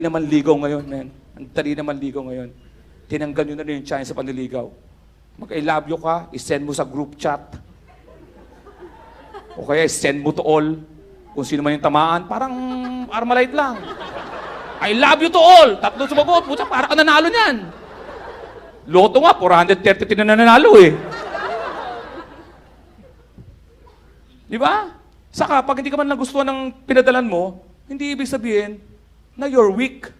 naman ligaw ngayon, men. Ang dali naman ligaw ngayon. Tinanggal nyo na rin yung chance sa panliligaw. Mag-I love you ka, isend mo sa group chat. O kaya send mo to all. Kung sino man yung tamaan, parang Armalite lang. I love you to all. Tatlo sumagot. Puta, para ka nanalo niyan. Loto nga, 433 na nanalo eh. Di ba? Saka, pag hindi ka man nagustuhan ng pinadalan mo, hindi ibig sabihin na you're weak.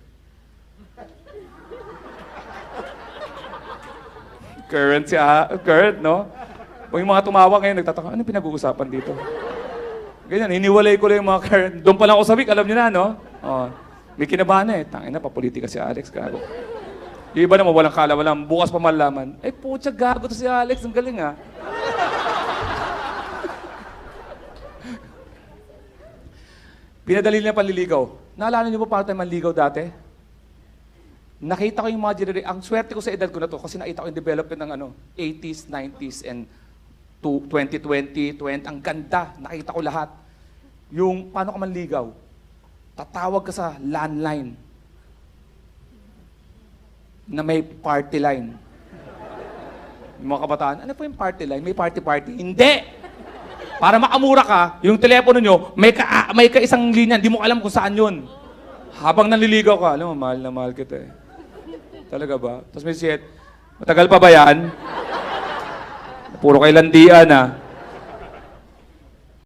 Current, no? O yung mga tumawa ngayon, nagtataka, ano pinag-uusapan dito? Ganyan, hiniwalay ko lang yung mga current. Doon pa lang ako sa week, alam niyo na, no? Oh, may kinabahan na eh. Tangina, papolitika si Alex, gago. Yung iba naman, walang kala, walang bukas pa malaman. Ay, putya, gago to si Alex, ang galing ah. Pinadali niya panliligaw. Naalala niyo ba para tayo manligaw dati? Nakita ko yung mga generation. Ang swerte ko sa edad ko na to kasi nakita ko yung development ng 80s, 90s, and 2020, 20. Ang ganda. Nakita ko lahat. Yung paano ka manligaw? Tatawag ka sa landline na may party line. Yung mga kabataan, ano po yung party line? May party-party? Hindi! Para makamura ka, yung telepono nyo, may ka-isang linya, hindi mo alam kung saan yun. Habang nanliligaw ka, alam mo, mahal na mahal kita eh. Talaga ba? Tapos may siyet, matagal pa ba yan? Puro kay landian ah.